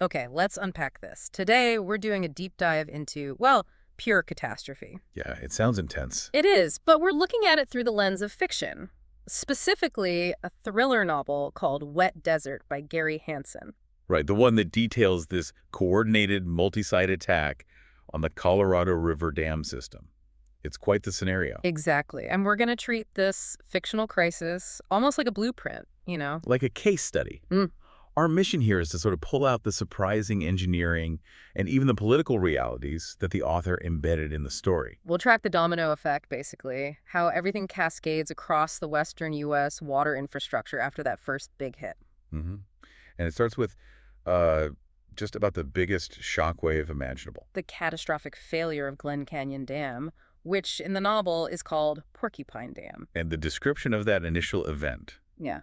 Okay, let's unpack this. Today, we're doing a deep dive into, well, pure catastrophe. Yeah, it sounds intense. It is, but we're looking at it through the lens of fiction, specifically a thriller novel called Wet Desert by Gary Hansen. Right, the one that details this coordinated multi-site attack on the Colorado River Dam system. It's quite the scenario. Exactly. And we're going to treat this fictional crisis almost like a blueprint, you know? Like a case study. Mm. Our mission here is to sort of pull out the surprising engineering and even the political realities that the author embedded in the story. We'll track the domino effect, basically, how everything cascades across the western U.S. water infrastructure after that first big hit. Mm-hmm. And it starts with just about the biggest shockwave imaginable. The catastrophic failure of Glen Canyon Dam, which in the novel is called Porcupine Dam. And the description of that initial event, Yeah.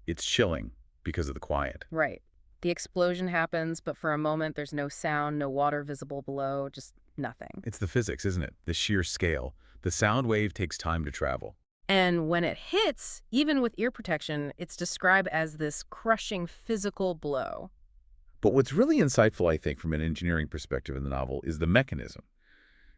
it's chilling because of the quiet. Right. The explosion happens, but for a moment there's no sound, no water visible below, just nothing. It's the physics, isn't it? The sheer scale. The sound wave takes time to travel. And when it hits, even with ear protection, it's described as this crushing physical blow. But what's really insightful, I think, from an engineering perspective in the novel is the mechanism.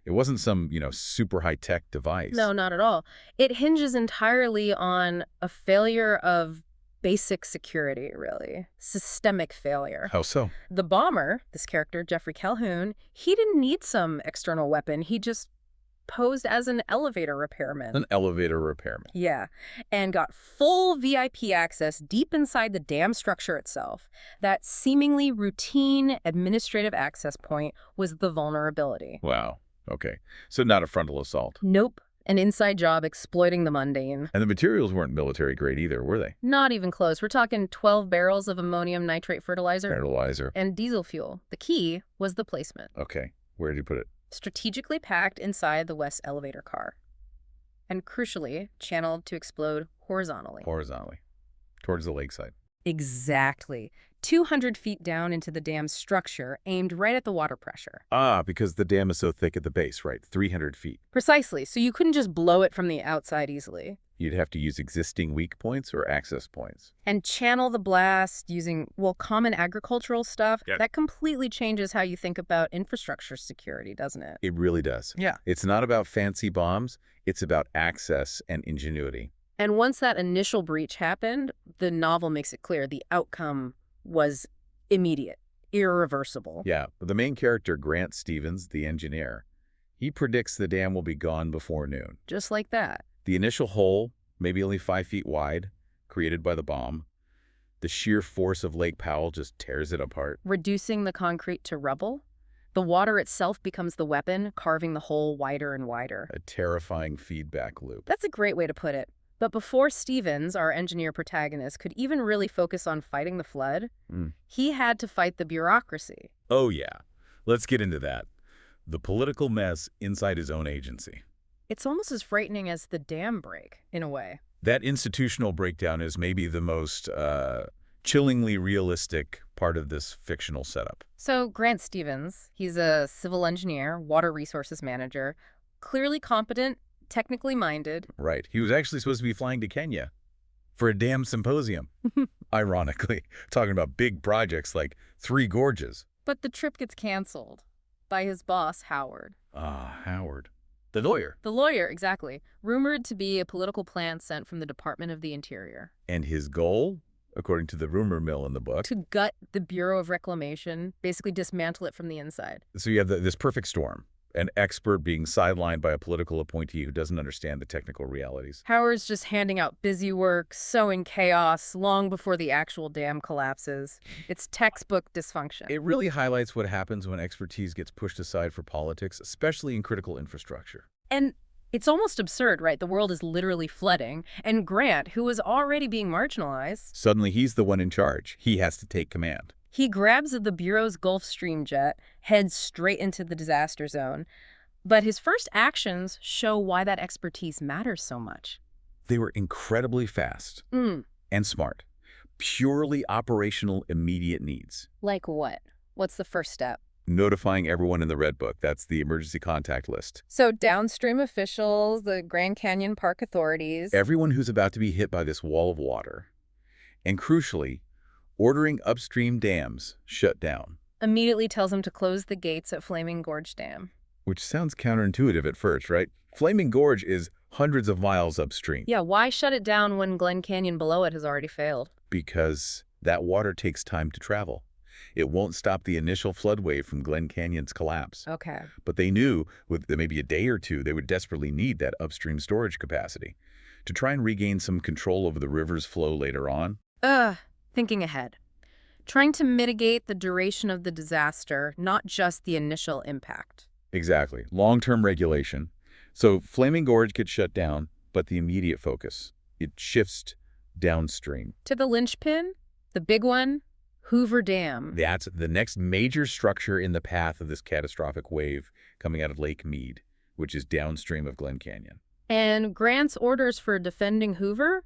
It wasn't some, super high-tech device. No, not at all. It hinges entirely on a failure of basic security, really. Systemic failure. How so? The bomber, this character, Jeffrey Calhoun, he didn't need some external weapon. He just posed as an elevator repairman. An elevator repairman. Yeah, and got full VIP access deep inside the dam structure itself. That seemingly routine administrative access point was the vulnerability. Wow. Okay. So not a frontal assault. Nope. An inside job exploiting the mundane. And the materials weren't military grade either, were they? Not even close. We're talking 12 barrels of ammonium nitrate fertilizer. Fertilizer. And diesel fuel. The key was the placement. Okay. Where did you put it? Strategically packed inside the West elevator car. And crucially, channeled to explode horizontally. Horizontally. Towards the lakeside. Exactly. 200 feet down into the dam's structure, aimed right at the water pressure. Ah, because the dam is so thick at the base, right? 300 feet. Precisely. So you couldn't just blow it from the outside easily. You'd have to use existing weak points or access points. And channel the blast using, common agricultural stuff. Yeah. That completely changes how you think about infrastructure security, doesn't it? It really does. Yeah. It's not about fancy bombs. It's about access and ingenuity. And once that initial breach happened, the novel makes it clear the outcome was immediate, irreversible. Yeah, but the main character, Grant Stevens, the engineer, he predicts the dam will be gone before noon. Just like that. The initial hole, maybe only 5 feet wide, created by the bomb, the sheer force of Lake Powell just tears it apart. Reducing the concrete to rubble, the water itself becomes the weapon, carving the hole wider and wider. A terrifying feedback loop. That's a great way to put it. But before Stevens, our engineer protagonist, could even really focus on fighting the flood, he had to fight the bureaucracy. Oh, yeah. Let's get into that. The political mess inside his own agency. It's almost as frightening as the dam break, in a way. That institutional breakdown is maybe the most chillingly realistic part of this fictional setup. So Grant Stevens, he's a civil engineer, water resources manager, clearly competent, technically minded. Right. He was actually supposed to be flying to Kenya for a dam symposium, ironically, talking about big projects like Three Gorges. But the trip gets canceled by his boss, Howard. Ah, Howard. The lawyer. The lawyer, exactly. Rumored to be a political plant sent from the Department of the Interior. And his goal, according to the rumor mill in the book, To gut the Bureau of Reclamation, basically dismantle it from the inside. so you have this perfect storm. An expert being sidelined by a political appointee who doesn't understand the technical realities. Howard's just handing out busy work, sowing chaos long before the actual dam collapses. It's textbook dysfunction. It really highlights what happens when expertise gets pushed aside for politics, especially in critical infrastructure. And it's almost absurd, right? The world is literally flooding, and Grant, who was already being marginalized, Suddenly, he's the one in charge. He has to take command. he grabs the Bureau's Gulfstream jet, heads straight into the disaster zone. But his first actions show why that expertise matters so much. They were incredibly fast and smart. Purely operational, immediate needs. Like what? What's the first step? Notifying everyone in the Red Book. That's the emergency contact list. So downstream officials, the Grand Canyon Park authorities. Everyone who's about to be hit by this wall of water. And crucially, ordering upstream dams shut down. Immediately tells him to close the gates at Flaming Gorge Dam. Which sounds counterintuitive at first, right? Flaming Gorge is hundreds of miles upstream. Yeah, why shut it down when Glen Canyon below it has already failed? Because that water takes time to travel. It won't stop the initial flood wave from Glen Canyon's collapse. Okay. But they knew with maybe a day or two, they would desperately need that upstream storage capacity to try and regain some control over the river's flow later on. Thinking ahead. Trying to mitigate the duration of the disaster, not just the initial impact. Exactly. Long-term regulation. So Flaming Gorge gets shut down, but the immediate focus, it shifts downstream. To the linchpin, the big one, Hoover Dam. That's the next major structure in the path of this catastrophic wave coming out of Lake Mead, which is downstream of Glen Canyon. And Grant's orders for defending Hoover,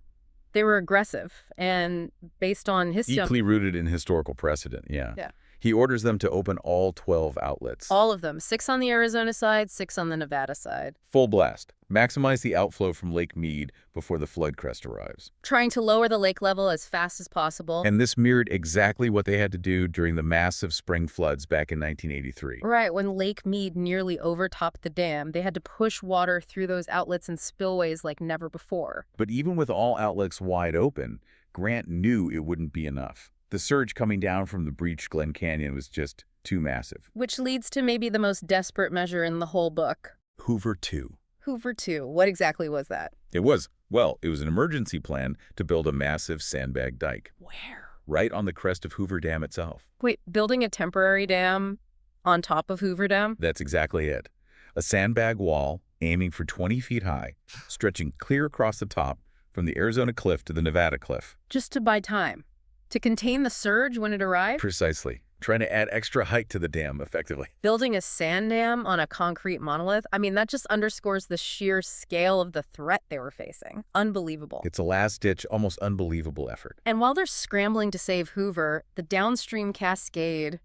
they were aggressive and based on his... Deeply rooted in historical precedent, yeah. Yeah. He orders them to open all 12 outlets. All of them. 6 on the Arizona side, 6 on the Nevada side. Full blast. Maximize the outflow from Lake Mead before the flood crest arrives. Trying to lower the lake level as fast as possible. And this mirrored exactly what they had to do during the massive spring floods back in 1983. Right, when Lake Mead nearly overtopped the dam, they had to push water through those outlets and spillways like never before. But even with all outlets wide open, Grant knew it wouldn't be enough. The surge coming down from the breached Glen Canyon was just too massive. Which leads to maybe the most desperate measure in the whole book. Hoover 2. Hoover 2. What exactly was that? It was an emergency plan to build a massive sandbag dike. Where? Right on the crest of Hoover Dam itself. Wait, building a temporary dam on top of Hoover Dam? That's exactly it. A sandbag wall aiming for 20 feet high, stretching clear across the top from the Arizona cliff to the Nevada cliff. Just to buy time. To contain the surge when it arrived? Precisely. Trying to add extra height to the dam, effectively. Building a sand dam on a concrete monolith? I mean, that just underscores the sheer scale of the threat they were facing. Unbelievable. It's a last-ditch, almost unbelievable effort. And while they're scrambling to save Hoover, the downstream cascade,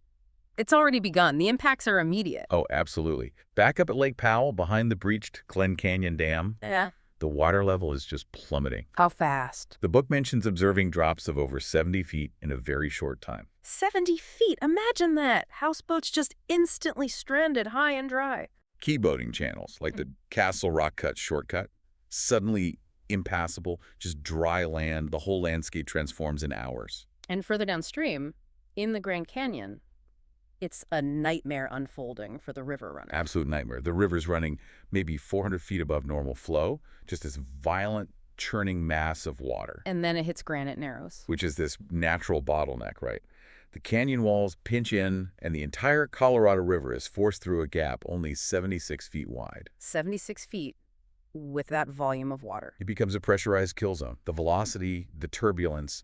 it's already begun. The impacts are immediate. Oh, absolutely. Back up at Lake Powell, behind the breached Glen Canyon Dam, Yeah. the water level is just plummeting. How fast? The book mentions observing drops of over 70 feet in a very short time. 70 feet. Imagine that. Houseboats just instantly stranded high and dry. Key boating channels, like the Castle Rock Cut shortcut, suddenly impassable, just dry land. The whole landscape transforms in hours. And further downstream, in the Grand Canyon, it's a nightmare unfolding for the river runner. Absolute nightmare. The river's running maybe 400 feet above normal flow, just this violent, churning mass of water. And then it hits Granite Narrows. Which is this natural bottleneck, right? The canyon walls pinch in, and the entire Colorado River is forced through a gap only 76 feet wide. 76 feet with that volume of water. It becomes a pressurized kill zone. The velocity, the turbulence,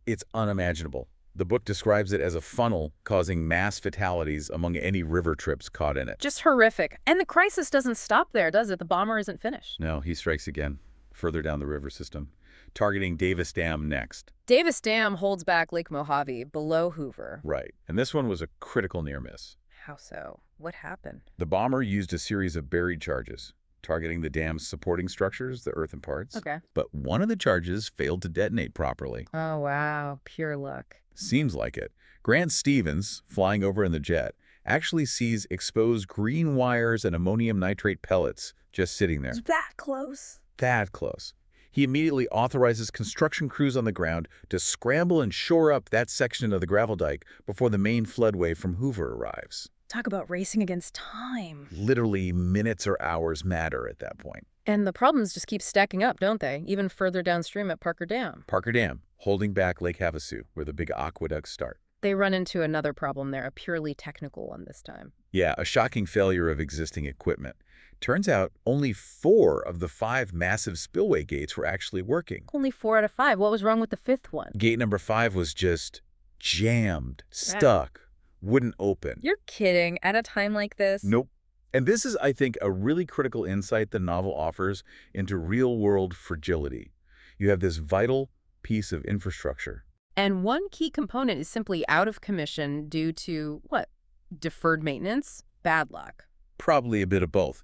it's unimaginable. The book describes it as a funnel causing mass fatalities among any river trips caught in it. Just horrific. And the crisis doesn't stop there, does it? The bomber isn't finished. No, he strikes again, further down the river system, targeting Davis Dam next. Davis Dam holds back Lake Mojave below Hoover. Right. And this one was a critical near miss. How so? What happened? The bomber used a series of buried charges, targeting the dam's supporting structures, the earthen parts. Okay. But one of the charges failed to detonate properly. Oh, wow. Pure luck. Seems like it. Grant Stevens, flying over in the jet, actually sees exposed green wires and ammonium nitrate pellets just sitting there. Is that close? That close. He immediately authorizes construction crews on the ground to scramble and shore up that section of the gravel dike before the main floodway from Hoover arrives. Talk about racing against time. Literally, minutes or hours matter at that point. And the problems just keep stacking up, don't they? Even further downstream at Parker Dam. Parker Dam, holding back Lake Havasu, where the big aqueducts start. They run into another problem there, a purely technical one this time. Yeah, a shocking failure of existing equipment. Turns out only 4 of the 5 massive spillway gates were actually working. Only 4 out of 5. What was wrong with the 5th one? Gate number 5 was just jammed, stuck, wouldn't open. You're kidding. At a time like this? Nope. And this is, I think, a really critical insight the novel offers into real-world fragility. You have this vital piece of infrastructure. And one key component is simply out of commission due to, what? Deferred maintenance? Bad luck. Probably a bit of both.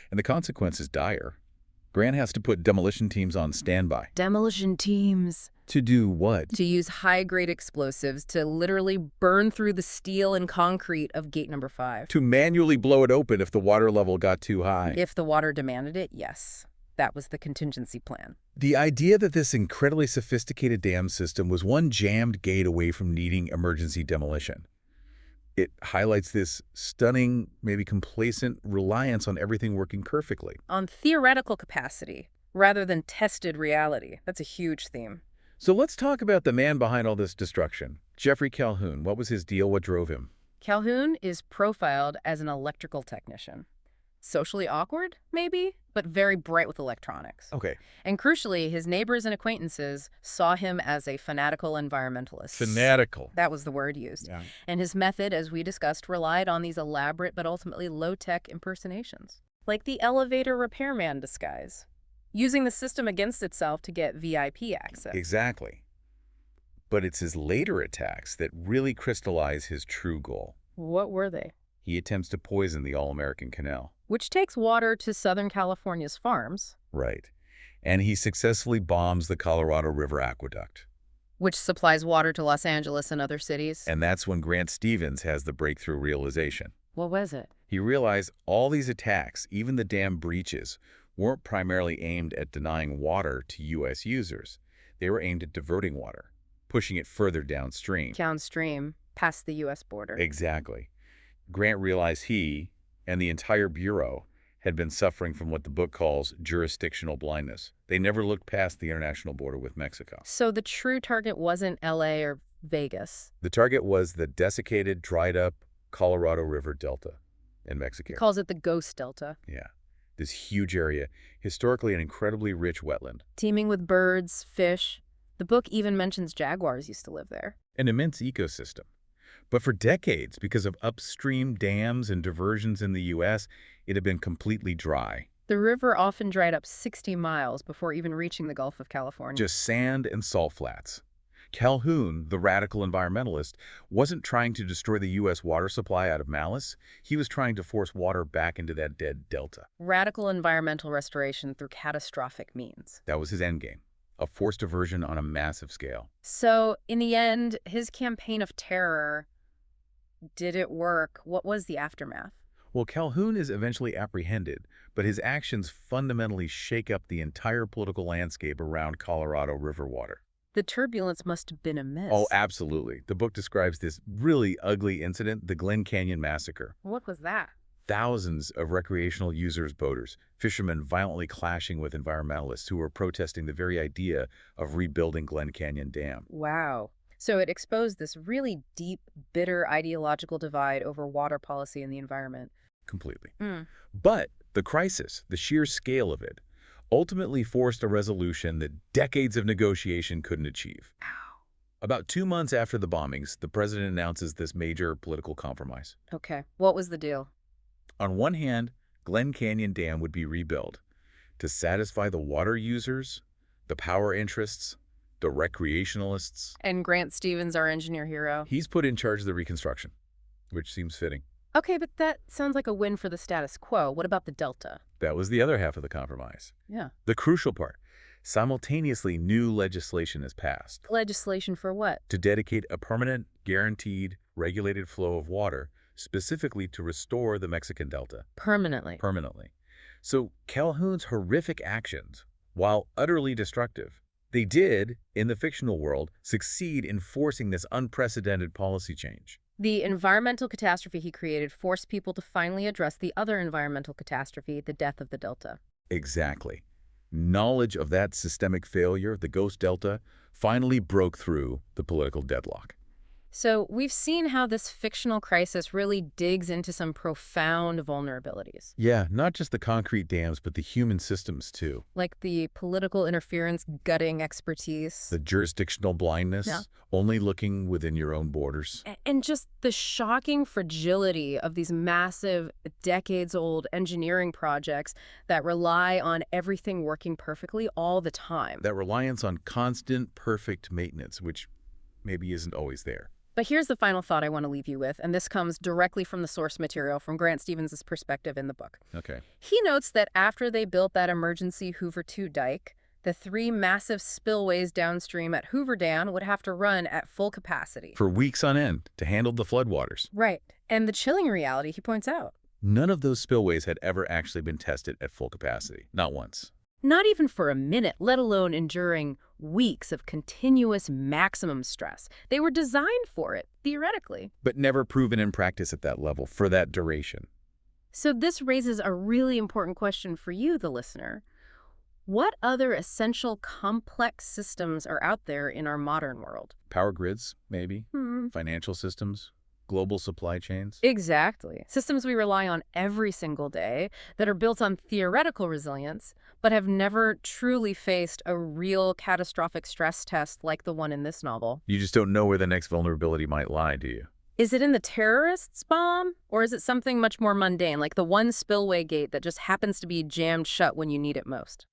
And the consequence is dire. Grant has to put demolition teams on standby. Demolition teams. To do what? To use high-grade explosives to literally burn through the steel and concrete of gate number 5. To manually blow it open if the water level got too high. If the water demanded it, yes. That was the contingency plan. The idea that this incredibly sophisticated dam system was one jammed gate away from needing emergency demolition. It highlights this stunning, maybe complacent reliance on everything working perfectly. On theoretical capacity, rather than tested reality. That's a huge theme. So let's talk about the man behind all this destruction. Jeffrey Calhoun. What was his deal? What drove him? Calhoun is profiled as an electrical technician. Socially awkward, maybe, but very bright with electronics. Okay. And crucially, his neighbors and acquaintances saw him as a fanatical environmentalist. Fanatical. That was the word used. Yeah. And his method, as we discussed, relied on these elaborate but ultimately low-tech impersonations. Like the elevator repairman disguise, using the system against itself to get VIP access. Exactly. But it's his later attacks that really crystallize his true goal. What were they? He attempts to poison the All-American Canal. Which takes water to Southern California's farms. Right. And he successfully bombs the Colorado River Aqueduct. Which supplies water to Los Angeles and other cities. And that's when Grant Stevens has the breakthrough realization. What was it? He realized all these attacks, even the dam breaches, weren't primarily aimed at denying water to U.S. users. They were aimed at diverting water, pushing it further downstream. Downstream, past the U.S. border. Exactly. Grant realized he and the entire Bureau had been suffering from what the book calls jurisdictional blindness. They never looked past the international border with Mexico. So the true target wasn't L.A. or Vegas. The target was the desiccated, dried-up Colorado River Delta in Mexico. He calls it the Ghost Delta. Yeah. This huge area, historically an incredibly rich wetland. Teeming with birds, fish. The book even mentions jaguars used to live there. An immense ecosystem. But for decades, because of upstream dams and diversions in the U.S., it had been completely dry. The river often dried up 60 miles before even reaching the Gulf of California. Just sand and salt flats. Calhoun, the radical environmentalist, wasn't trying to destroy the U.S. water supply out of malice. He was trying to force water back into that dead delta. Radical environmental restoration through catastrophic means. That was his endgame, a forced diversion on a massive scale. So, in the end, his campaign of terror, did it work? What was the aftermath? Well, Calhoun is eventually apprehended, but his actions fundamentally shake up the entire political landscape around Colorado River water. The turbulence must have been immense. Oh, absolutely. The book describes this really ugly incident, the Glen Canyon Massacre. What was that? Thousands of recreational users, boaters, fishermen violently clashing with environmentalists who were protesting the very idea of rebuilding Glen Canyon Dam. Wow. So it exposed this really deep, bitter ideological divide over water policy and the environment. Completely. But the crisis, the sheer scale of it, ultimately forced a resolution that decades of negotiation couldn't achieve. About 2 months after the bombings, the president announces this major political compromise. Okay. What was the deal? On one hand, Glen Canyon Dam would be rebuilt to satisfy the water users, the power interests, the recreationalists. And Grant Stevens, our engineer hero. He's put in charge of the reconstruction, which seems fitting. Okay, but that sounds like a win for the status quo. What about the Delta? That was the other half of the compromise. Yeah. The crucial part. Simultaneously, new legislation is passed Legislation for what? to dedicate a permanent, guaranteed, regulated flow of water specifically to restore the Mexican Delta. Permanently. Permanently. So Calhoun's horrific actions, while utterly destructive, they did, in the fictional world, succeed in forcing this unprecedented policy change. The environmental catastrophe he created forced people to finally address the other environmental catastrophe, the death of the Delta. Exactly. Knowledge of that systemic failure, the Ghost Delta, finally broke through the political deadlock. So we've seen how this fictional crisis really digs into some profound vulnerabilities. Yeah, not just the concrete dams, but the human systems too. Like the political interference gutting expertise. The jurisdictional blindness, Yeah. only looking within your own borders. And just the shocking fragility of these massive, decades-old engineering projects that rely on everything working perfectly all the time. That reliance on constant, perfect maintenance, which maybe isn't always there. But here's the final thought I want to leave you with, and this comes directly from the source material from Grant Stevens' perspective in the book. Okay. He notes that after they built that emergency Hoover 2 dike, The 3 massive spillways downstream at Hoover Dam would have to run at full capacity. For weeks on end to handle the floodwaters. Right. And the chilling reality, he points out. None of those spillways had ever actually been tested at full capacity. Not once. Not even for a minute, let alone enduring weeks of continuous maximum stress. They were designed for it, theoretically. But never proven in practice at that level for that duration. So this raises a really important question for you, the listener. What other essential complex systems are out there in our modern world? Power grids, maybe. Financial systems. Global supply chains. Exactly. Systems we rely on every single day that are built on theoretical resilience, but have never truly faced a real catastrophic stress test like the one in this novel. You just don't know where the next vulnerability might lie, do you? Is it in the terrorists' bomb? Or is it something much more mundane, like the one spillway gate that just happens to be jammed shut when you need it most?